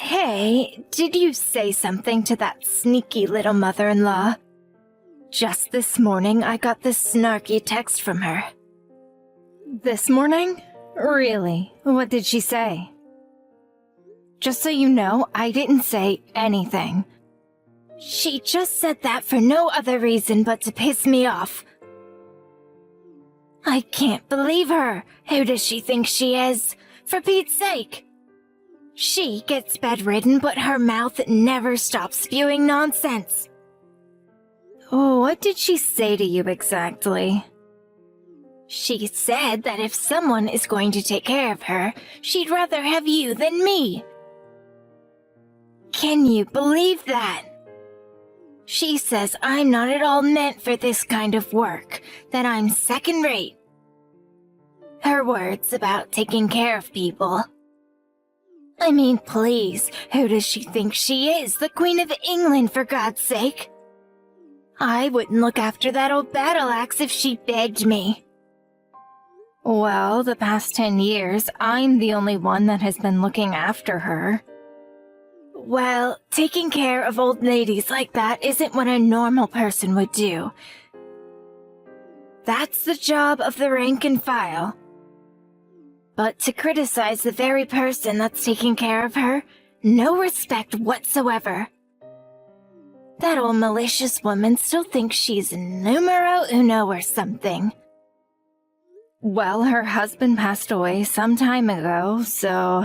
Hey, did you say something to that sneaky little mother-in-law? Just this morning, I got this snarky text from her. This morning? Really? What did she say? Just so you know, I didn't say anything. She just said that for no other reason but to piss me off. I can't believe her. Who does she think she is? For Pete's sake. She gets bedridden, but her mouth never stops spewing nonsense. Oh, what did she say to you exactly? She said that if someone is going to take care of her, she'd rather have you than me. Can you believe that? She says I'm not at all meant for this kind of work, that I'm second-rate. Her words about taking care of people. I mean, please, who does she think she is? The Queen of England, for God's sake. I wouldn't look after that old battle axe if she begged me. Well, the past 10 years, I'm the only one that has been looking after her. Well, taking care of old ladies like that isn't what a normal person would do. That's the job of the rank and file. But to criticize the very person that's taking care of her, no respect whatsoever. That old malicious woman still thinks she's numero uno or something. Well, her husband passed away some time ago, so...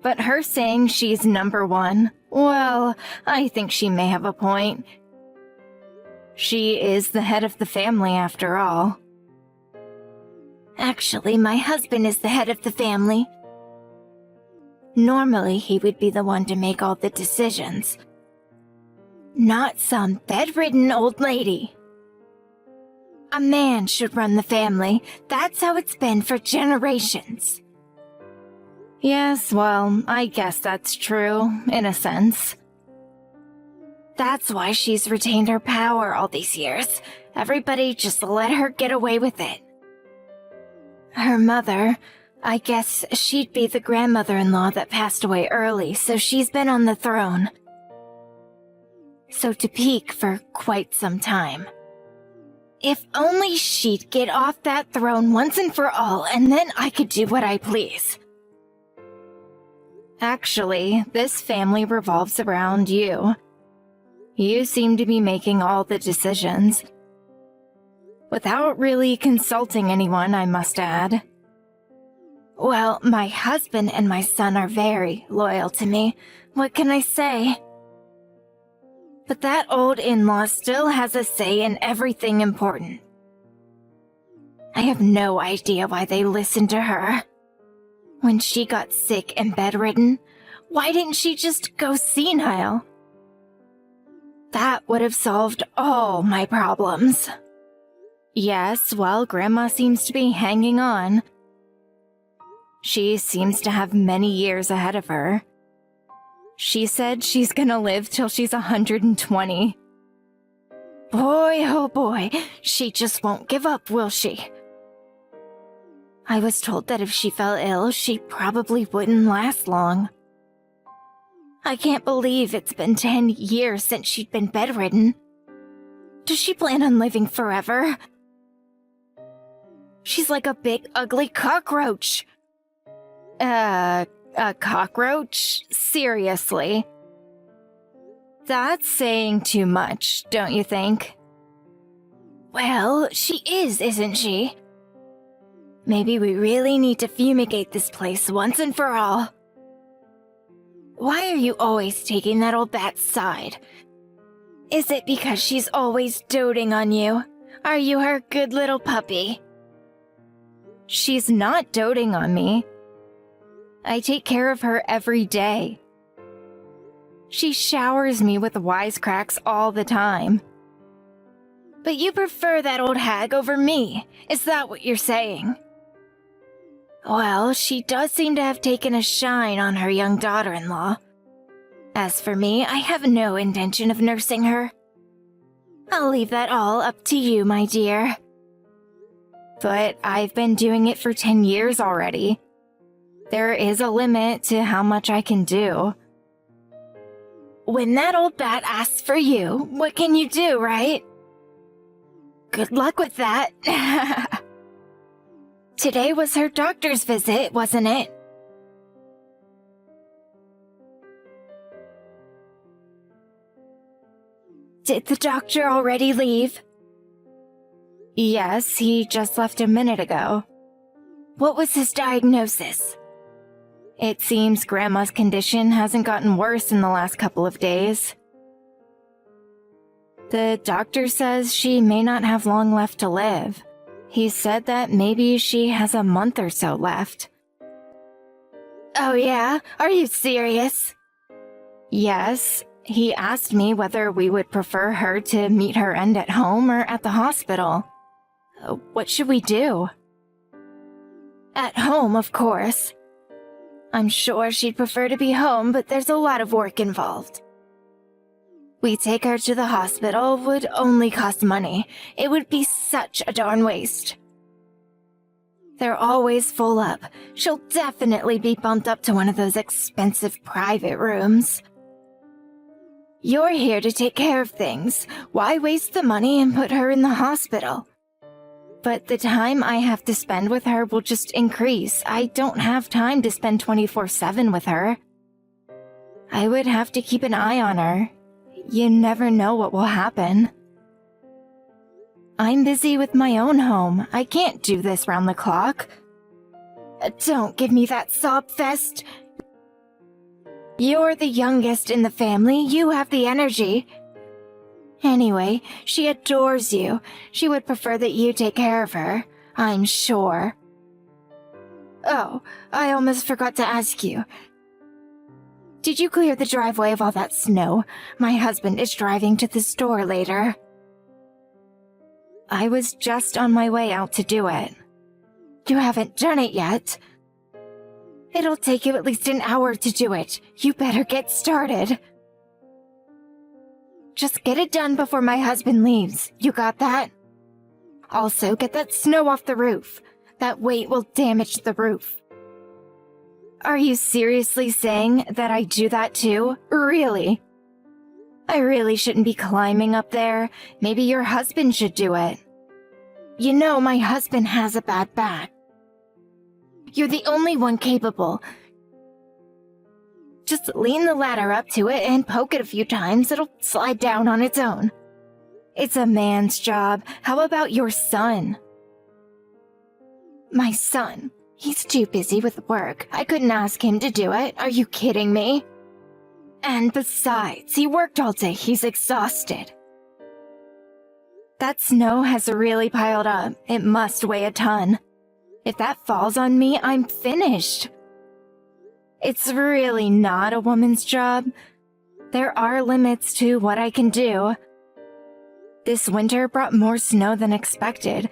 But her saying she's number one, well, I think she may have a point. She is the head of the family after all. Actually, my husband is the head of the family. Normally, he would be the one to make all the decisions. Not some bedridden old lady. A man should run the family. That's how it's been for generations. Yes, well, I guess that's true, in a sense. That's why she's retained her power all these years. Everybody just let her get away with it. Her mother, I guess she'd be the grandmother-in-law that passed away early, so she's been on the throne. So to peak for quite some time. If only she'd get off that throne once and for all, and then I could do what I please. Actually, this family revolves around you. You seem to be making all the decisions. Without really consulting anyone, I must add. Well, my husband and my son are very loyal to me. What can I say? But that old in-law still has a say in everything important. I have no idea why they listened to her. When she got sick and bedridden, why didn't she just go senile? That would have solved all my problems. Yes, well, Grandma seems to be hanging on. She seems to have many years ahead of her. She said she's gonna live till she's 120. Boy, oh boy, she just won't give up, will she? I was told that if she fell ill, she probably wouldn't last long. I can't believe it's been 10 years since she'd been bedridden. Does she plan on living forever? She's like a big, ugly cockroach. A cockroach? Seriously? That's saying too much, don't you think? Well, she is, isn't she? Maybe we really need to fumigate this place once and for all. Why are you always taking that old bat's side? Is it because she's always doting on you? Are you her good little puppy? She's not doting on me. I take care of her every day. She showers me with wisecracks all the time. But you prefer that old hag over me, is that what you're saying? Well, she does seem to have taken a shine on her young daughter-in-law. As for me, I have no intention of nursing her. I'll leave that all up to you, my dear. But I've been doing it for 10 years already. There is a limit to how much I can do. When that old bat asks for you, what can you do, right? Good luck with that. Today was her doctor's visit, wasn't it? Did the doctor already leave? Yes, he just left a minute ago. What was his diagnosis? It seems Grandma's condition hasn't gotten worse in the last couple of days. The doctor says she may not have long left to live. He said that maybe she has a month or so left. Oh yeah? Are you serious? Yes. He asked me whether we would prefer her to meet her end at home or at the hospital. What should we do? At home, of course. I'm sure she'd prefer to be home, but there's a lot of work involved. We take her to the hospital would only cost money. It would be such a darn waste. They're always full up. She'll definitely be bumped up to one of those expensive private rooms. You're here to take care of things. Why waste the money and put her in the hospital? But the time I have to spend with her will just increase. I don't have time to spend 24/7 with her. I would have to keep an eye on her. You never know what will happen. I'm busy with my own home. I can't do this round the clock. Don't give me that sob fest. You're the youngest in the family. You have the energy. Anyway, she adores you. She would prefer that you take care of her, I'm sure. Oh, I almost forgot to ask you. Did you clear the driveway of all that snow? My husband is driving to the store later. I was just on my way out to do it. You haven't done it yet? It'll take you at least an hour to do it. You better get started. Just get it done before my husband leaves. You got that? Also, get that snow off the roof. That weight will damage the roof. Are you seriously saying that I do that too? Really? I really shouldn't be climbing up there. Maybe your husband should do it. You know, my husband has a bad back. You're the only one capable. Just lean the ladder up to it and poke it a few times. It'll slide down on its own. It's a man's job. How about your son? My son? He's too busy with work. I couldn't ask him to do it. Are you kidding me? And besides, he worked all day. He's exhausted. That snow has really piled up. It must weigh a ton. If that falls on me, I'm finished. It's really not a woman's job. There are limits to what I can do. This winter brought more snow than expected.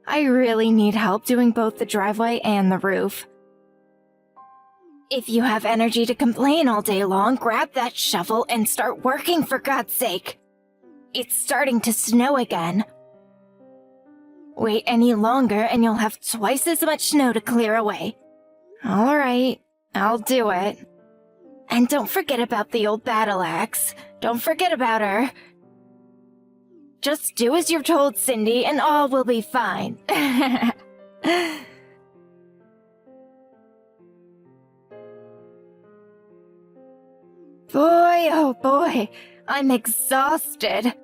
I really need help doing both the driveway and the roof. If you have energy to complain all day long, grab that shovel and start working, for God's sake. It's starting to snow again. Wait any longer and you'll have twice as much snow to clear away. All right, I'll do it. And don't forget about the old battle axe. Don't forget about her. Just do as you're told, Cindy, and all will be fine. Boy, oh boy, I'm exhausted.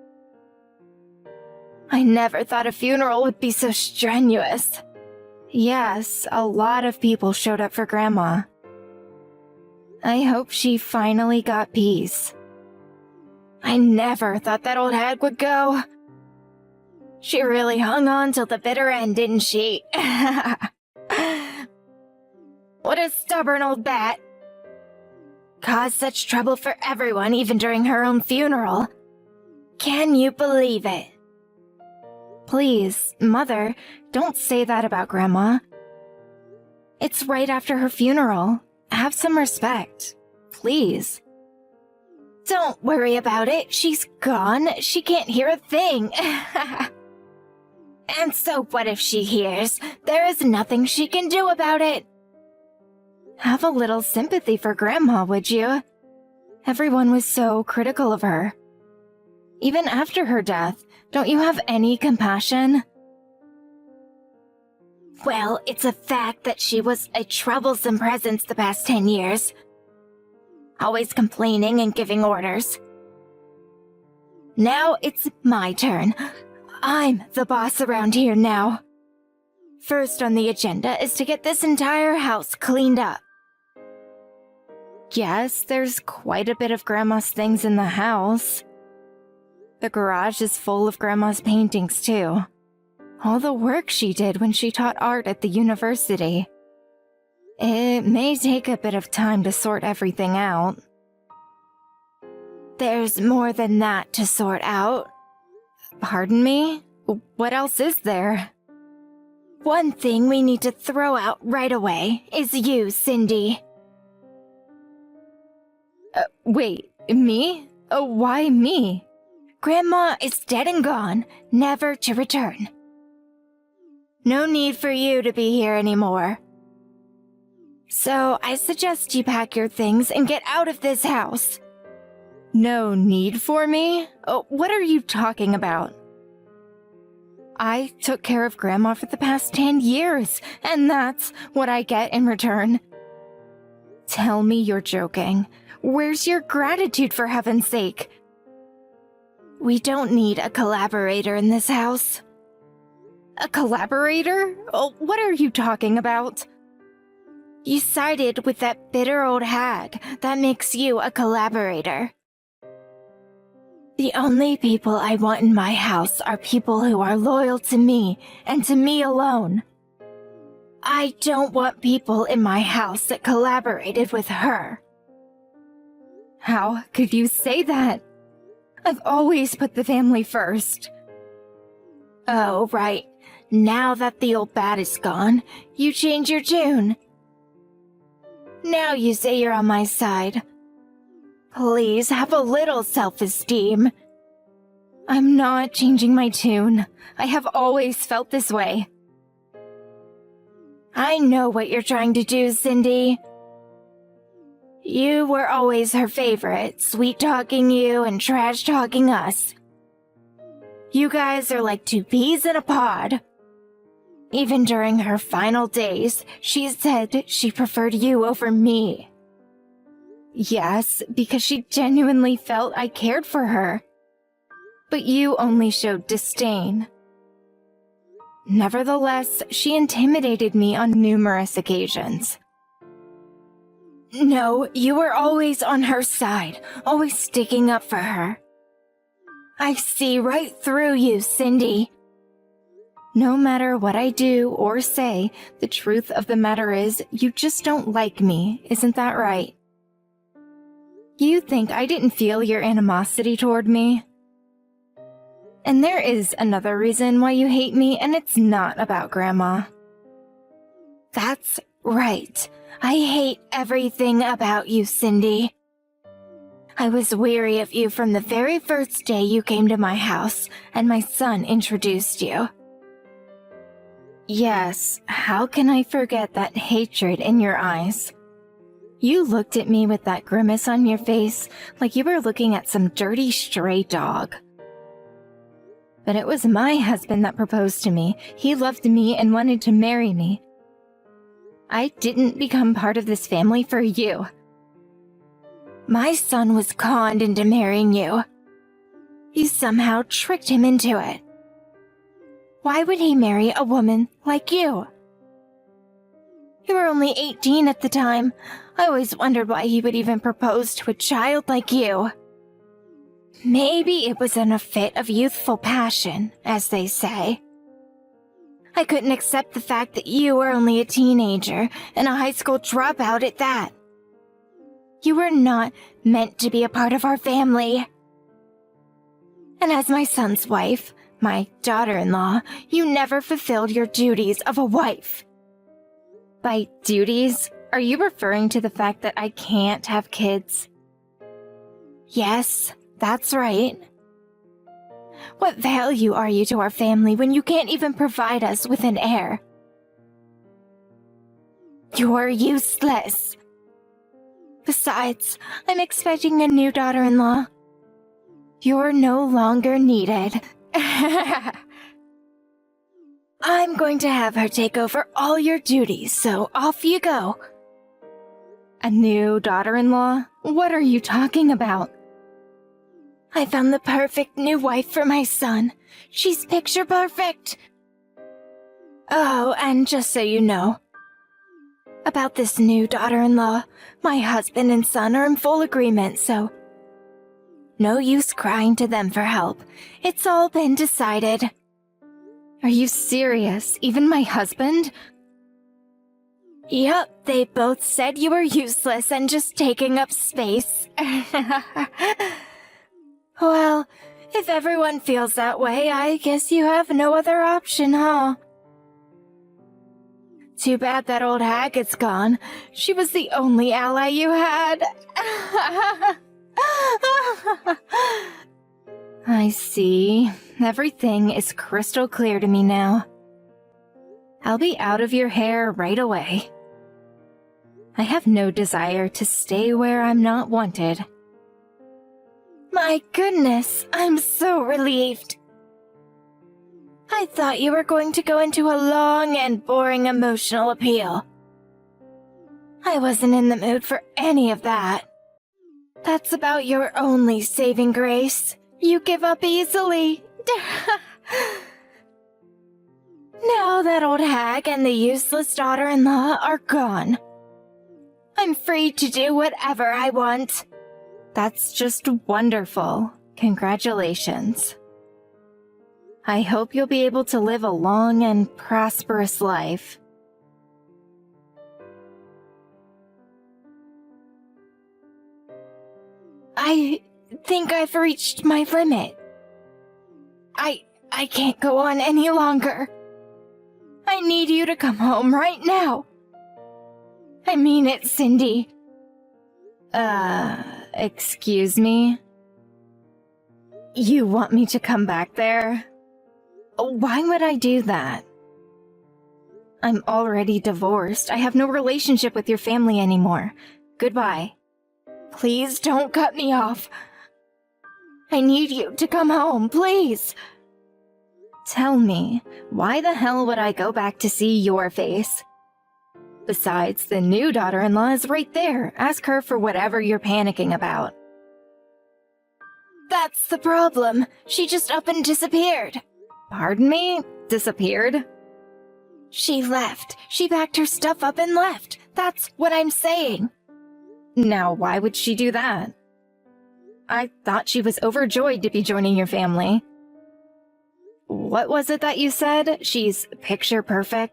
I never thought a funeral would be so strenuous. Yes, a lot of people showed up for Grandma. I hope she finally got peace. I never thought that old hag would go. She really hung on till the bitter end, didn't she? What a stubborn old bat. Caused such trouble for everyone, even during her own funeral. Can you believe it? Please, Mother, don't say that about Grandma. It's right after her funeral. Have some respect. Please. Don't worry about it. She's gone. She can't hear a thing. And so what if she hears? There is nothing she can do about it. Have a little sympathy for Grandma, would you? Everyone was so critical of her. Even after her death, don't you have any compassion? Well, it's a fact that she was a troublesome presence the past 10 years. Always complaining and giving orders. Now it's my turn. I'm the boss around here now. First on the agenda is to get this entire house cleaned up. Yes, there's quite a bit of Grandma's things in the house. The garage is full of Grandma's paintings, too. All the work she did when she taught art at the university. It may take a bit of time to sort everything out. There's more than that to sort out. Pardon me? What else is there? One thing we need to throw out right away is you, Cindy. Wait, me? Why me? Grandma is dead and gone, never to return. No need for you to be here anymore. So I suggest you pack your things and get out of this house. No need for me? What are you talking about? I took care of Grandma for the past 10 years, and that's what I get in return. Tell me you're joking. Where's your gratitude, for heaven's sake? We don't need a collaborator in this house. A collaborator? What are you talking about? You sided with that bitter old hag. That makes you a collaborator. The only people I want in my house are people who are loyal to me and to me alone. I don't want people in my house that collaborated with her. How could you say that? I've always put the family first. Oh, right. Now that the old bat is gone, you change your tune. Now you say you're on my side. Please have a little self-esteem. I'm not changing my tune. I have always felt this way. I know what you're trying to do, Cindy. You were always her favorite, sweet-talking you and trash-talking us. You guys are like two peas in a pod. Even during her final days, she said she preferred you over me. Yes, because she genuinely felt I cared for her. But you only showed disdain. Nevertheless, she intimidated me on numerous occasions. No, you were always on her side, always sticking up for her. I see right through you, Cindy. No matter what I do or say, the truth of the matter is you just don't like me, isn't that right? You think I didn't feel your animosity toward me? And there is another reason why you hate me, and it's not about Grandma. That's right. I hate everything about you, Cindy. I was weary of you from the very first day you came to my house, and my son introduced you. Yes, how can I forget that hatred in your eyes? You looked at me with that grimace on your face like you were looking at some dirty stray dog. But it was my husband that proposed to me. He loved me and wanted to marry me. I didn't become part of this family for you. My son was conned into marrying you. You somehow tricked him into it. Why would he marry a woman like you? You were only 18 at the time. I always wondered why he would even propose to a child like you. Maybe it was in a fit of youthful passion, as they say. I couldn't accept the fact that you were only a teenager and a high school dropout at that. You were not meant to be a part of our family. And as my son's wife, my daughter-in-law, you never fulfilled your duties of a wife. By duties, are you referring to the fact that I can't have kids? Yes, that's right. What value are you to our family when you can't even provide us with an heir? You're useless. Besides, I'm expecting a new daughter-in-law. You're no longer needed. I'm going to have her take over all your duties, so off you go. A new daughter-in-law? What are you talking about? I found the perfect new wife for my son. She's picture perfect. Oh, and just so you know, about this new daughter-in-law, my husband and son are in full agreement, so no use crying to them for help. It's all been decided. Are you serious? Even my husband? Yup, they both said you were useless and just taking up space. Well, if everyone feels that way, I guess you have no other option, huh? Too bad that old hag is gone. She was the only ally you had. I see. Everything is crystal clear to me now. I'll be out of your hair right away. I have no desire to stay where I'm not wanted. My goodness, I'm so relieved. I thought you were going to go into a long and boring emotional appeal. I wasn't in the mood for any of that. That's about your only saving grace. You give up easily. Now that old hag and the useless daughter-in-law are gone, I'm free to do whatever I want. That's just wonderful. Congratulations. I hope you'll be able to live a long and prosperous life. I think I've reached my limit. I can't go on any longer. I need you to come home right now. I mean it, Cindy. Excuse me? You want me to come back there? Why would I do that? I'm already divorced. I have no relationship with your family anymore. Goodbye. Please don't cut me off. I need you to come home, please. Tell me, why the hell would I go back to see your face? Besides, the new daughter-in-law is right there. Ask her for whatever you're panicking about. That's the problem. She just up and disappeared. Pardon me? Disappeared? She left. She packed her stuff up and left. That's what I'm saying. Now, why would she do that? I thought she was overjoyed to be joining your family. What was it that you said? She's picture perfect?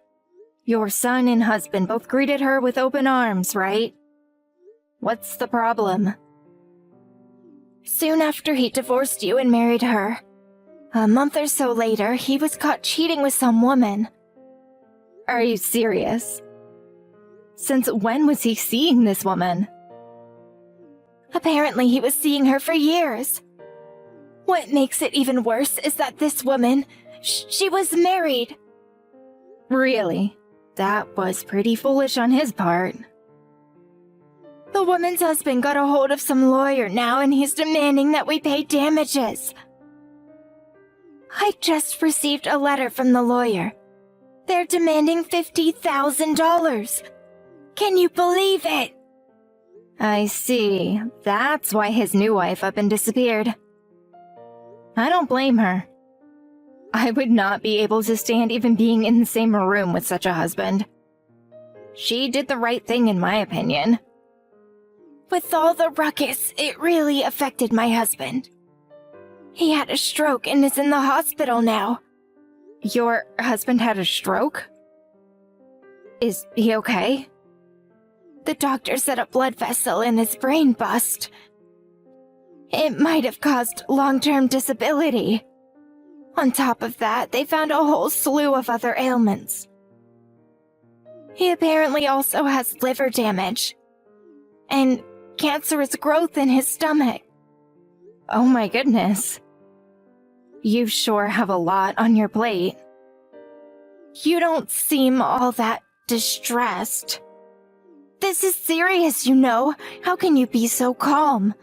Your son and husband both greeted her with open arms, right? What's the problem? Soon after he divorced you and married her, a month or so later, he was caught cheating with some woman. Are you serious? Since when was he seeing this woman? Apparently he was seeing her for years. What makes it even worse is that this woman, she was married. Really? That was pretty foolish on his part. The woman's husband got a hold of some lawyer now and he's demanding that we pay damages. I just received a letter from the lawyer. They're demanding $50,000. Can you believe it? I see. That's why his new wife up and disappeared. I don't blame her. I would not be able to stand even being in the same room with such a husband. She did the right thing in my opinion. With all the ruckus, it really affected my husband. He had a stroke and is in the hospital now. Your husband had a stroke? Is he okay? The doctor said a blood vessel in his brain bust. It might have caused long-term disability. On top of that, they found a whole slew of other ailments. He apparently also has liver damage and cancerous growth in his stomach. Oh my goodness. You sure have a lot on your plate. You don't seem all that distressed. This is serious, you know. How can you be so calm?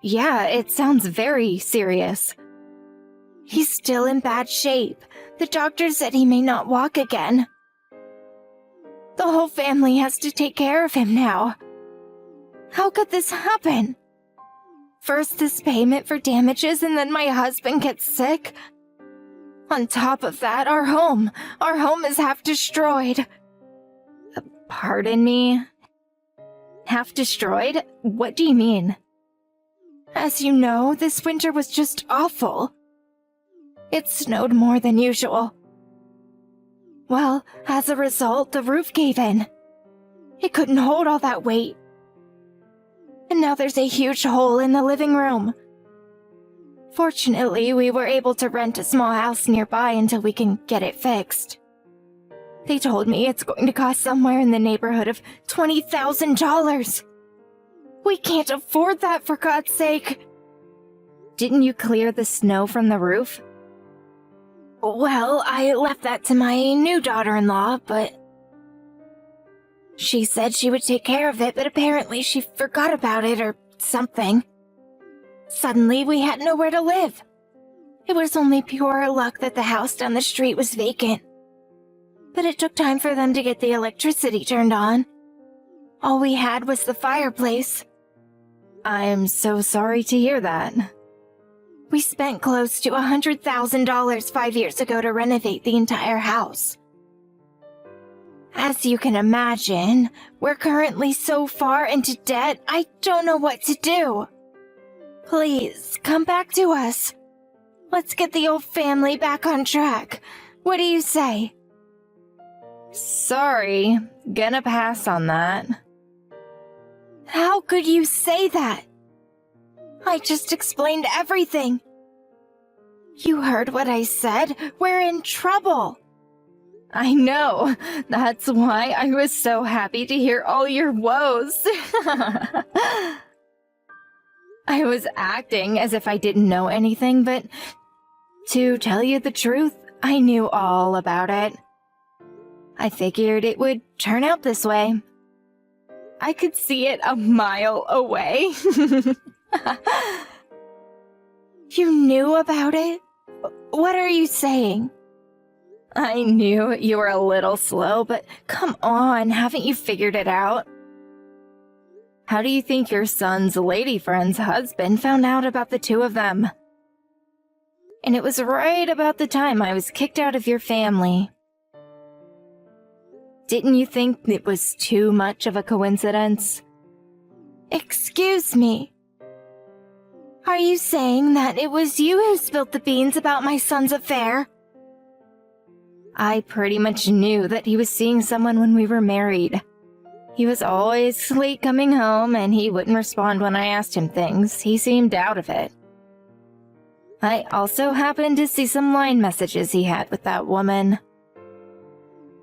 Yeah, it sounds very serious. He's still in bad shape. The doctor said he may not walk again. The whole family has to take care of him now. How could this happen? First this payment for damages and then my husband gets sick. On top of that, our home is half destroyed. Pardon me? Half destroyed? What do you mean? As you know, this winter was just awful. It snowed more than usual. Well, as a result, the roof gave in. It couldn't hold all that weight. And now there's a huge hole in the living room. Fortunately, we were able to rent a small house nearby until we can get it fixed. They told me it's going to cost somewhere in the neighborhood of $20,000. We can't afford that, for God's sake. Didn't you clear the snow from the roof? Well, I left that to my new daughter-in-law, but... She said she would take care of it, but apparently she forgot about it or something. Suddenly, we had nowhere to live. It was only pure luck that the house down the street was vacant. But it took time for them to get the electricity turned on. All we had was the fireplace. I'm so sorry to hear that. We spent close to $100,000 5 years ago to renovate the entire house. As you can imagine, we're currently so far into debt, I don't know what to do. Please, come back to us. Let's get the old family back on track. What do you say? Sorry, gonna pass on that. How could you say that? I just explained everything. You heard what I said. We're in trouble. I know. That's why I was so happy to hear all your woes. I was acting as if I didn't know anything, but to tell you the truth, I knew all about it. I figured it would turn out this way. I could see it a mile away. You knew about it? What are you saying? I knew you were a little slow, but come on, haven't you figured it out? How do you think your son's lady friend's husband found out about the two of them? And it was right about the time I was kicked out of your family. Didn't you think it was too much of a coincidence? Excuse me. Are you saying that it was you who spilled the beans about my son's affair? I pretty much knew that he was seeing someone when we were married. He was always late coming home, and he wouldn't respond when I asked him things. He seemed out of it. I also happened to see some line messages he had with that woman.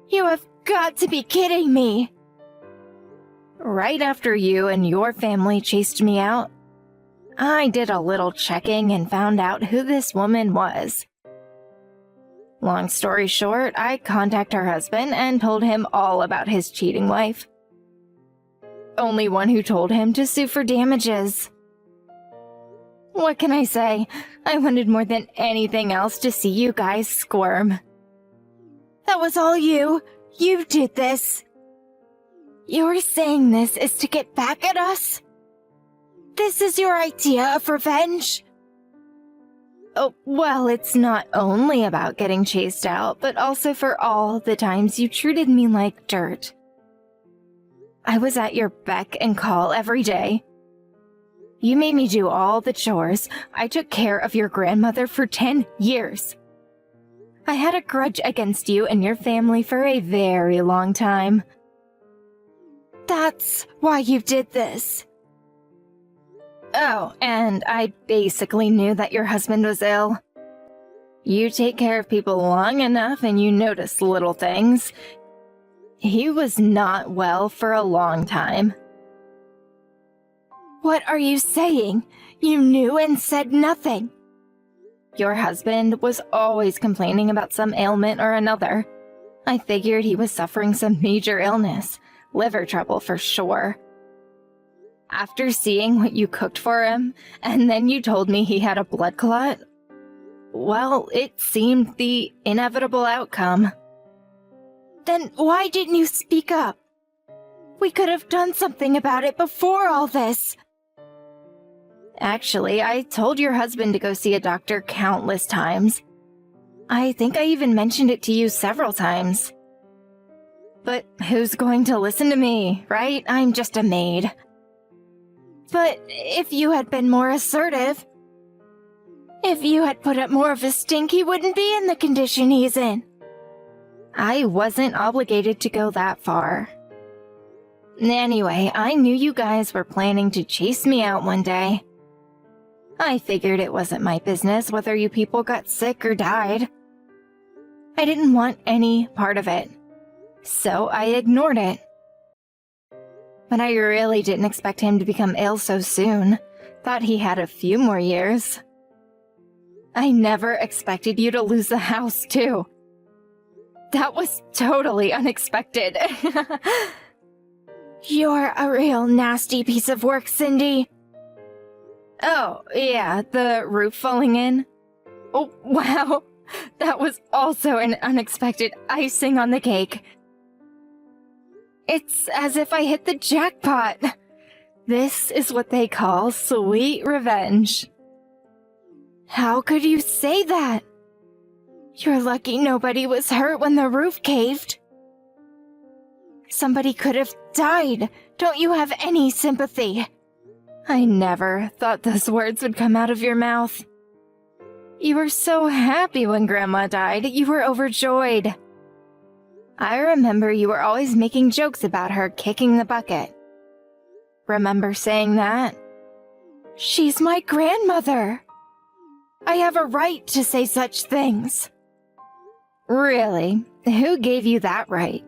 You have got to be kidding me! Right after you and your family chased me out, I did a little checking and found out who this woman was. Long story short, I contacted her husband and told him all about his cheating wife. Only one who told him to sue for damages. What can I say? I wanted more than anything else to see you guys squirm. That was all you. You did this. You're saying this is to get back at us? This is your idea of revenge? Oh, well, it's not only about getting chased out, but also for all the times you treated me like dirt. I was at your beck and call every day. You made me do all the chores. I took care of your grandmother for 10 years. I had a grudge against you and your family for a very long time. That's why you did this. Oh, and I basically knew that your husband was ill. You take care of people long enough and you notice little things. He was not well for a long time. What are you saying? You knew and said nothing. Your husband was always complaining about some ailment or another. I figured he was suffering some major illness, Liver trouble for sure. After seeing what you cooked for him, and then you told me he had a blood clot, well, it seemed the inevitable outcome. Then why didn't you speak up? We could have done something about it before all this. Actually, I told your husband to go see a doctor countless times. I think I even mentioned it to you several times. But who's going to listen to me, right? I'm just a maid. But if you had been more assertive, if you had put up more of a stink, he wouldn't be in the condition he's in. I wasn't obligated to go that far. Anyway, I knew you guys were planning to chase me out one day. I figured it wasn't my business whether you people got sick or died. I didn't want any part of it, so I ignored it. But I really didn't expect him to become ill so soon. Thought he had a few more years. I never expected you to lose the house, too. That was totally unexpected. You're a real nasty piece of work, Cindy. Oh, yeah, the roof falling in. Oh, wow. That was also an unexpected icing on the cake. It's as if I hit the jackpot. This is what they call sweet revenge. How could you say that? You're lucky nobody was hurt when the roof caved. Somebody could have died. Don't you have any sympathy? I never thought those words would come out of your mouth. You were so happy when Grandma died. You were overjoyed. I remember you were always making jokes about her kicking the bucket. Remember saying that? She's my grandmother. I have a right to say such things. Really? Who gave you that right?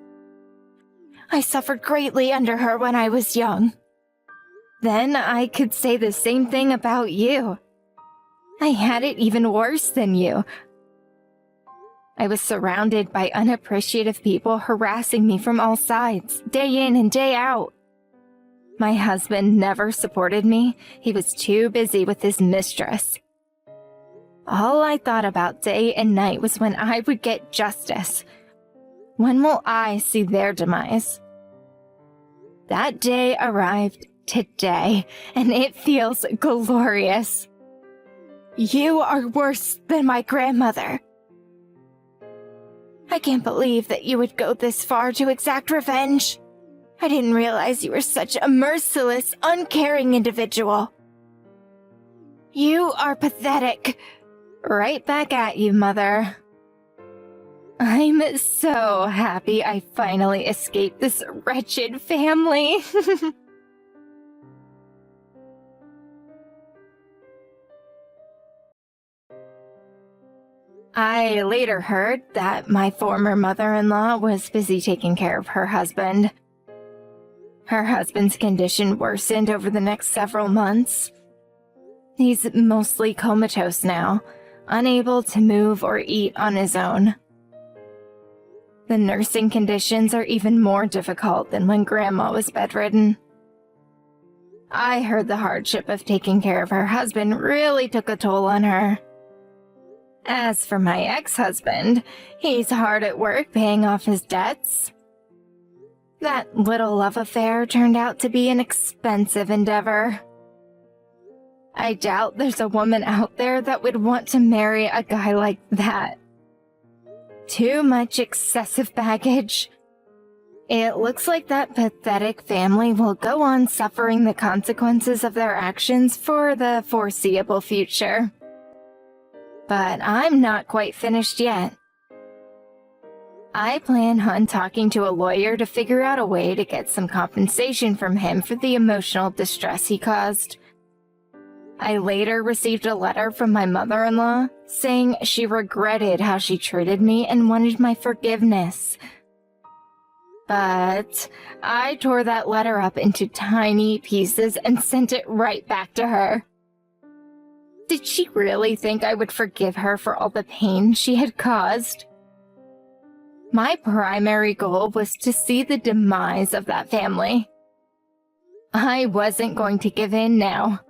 I suffered greatly under her when I was young. Then I could say the same thing about you. I had it even worse than you. I was surrounded by unappreciative people harassing me from all sides, day in and day out. My husband never supported me. He was too busy with his mistress. All I thought about day and night was when I would get justice. When will I see their demise? That day arrived today, and it feels glorious. You are worse than my grandmother. I can't believe that you would go this far to exact revenge. I didn't realize you were such a merciless, uncaring individual. You are pathetic. Right back at you, Mother. I'm so happy I finally escaped this wretched family. I later heard that my former mother-in-law was busy taking care of her husband. Her husband's condition worsened over the next several months. He's mostly comatose now, unable to move or eat on his own. The nursing conditions are even more difficult than when Grandma was bedridden. I heard the hardship of taking care of her husband really took a toll on her. As for my ex-husband, he's hard at work paying off his debts. That little love affair turned out to be an expensive endeavor. I doubt there's a woman out there that would want to marry a guy like that. Too much excessive baggage. It looks like that pathetic family will go on suffering the consequences of their actions for the foreseeable future. But I'm not quite finished yet. I plan on talking to a lawyer to figure out a way to get some compensation from him for the emotional distress he caused. I later received a letter from my mother-in-law saying she regretted how she treated me and wanted my forgiveness. But I tore that letter up into tiny pieces and sent it right back to her. Did she really think I would forgive her for all the pain she had caused? My primary goal was to see the demise of that family. I wasn't going to give in now.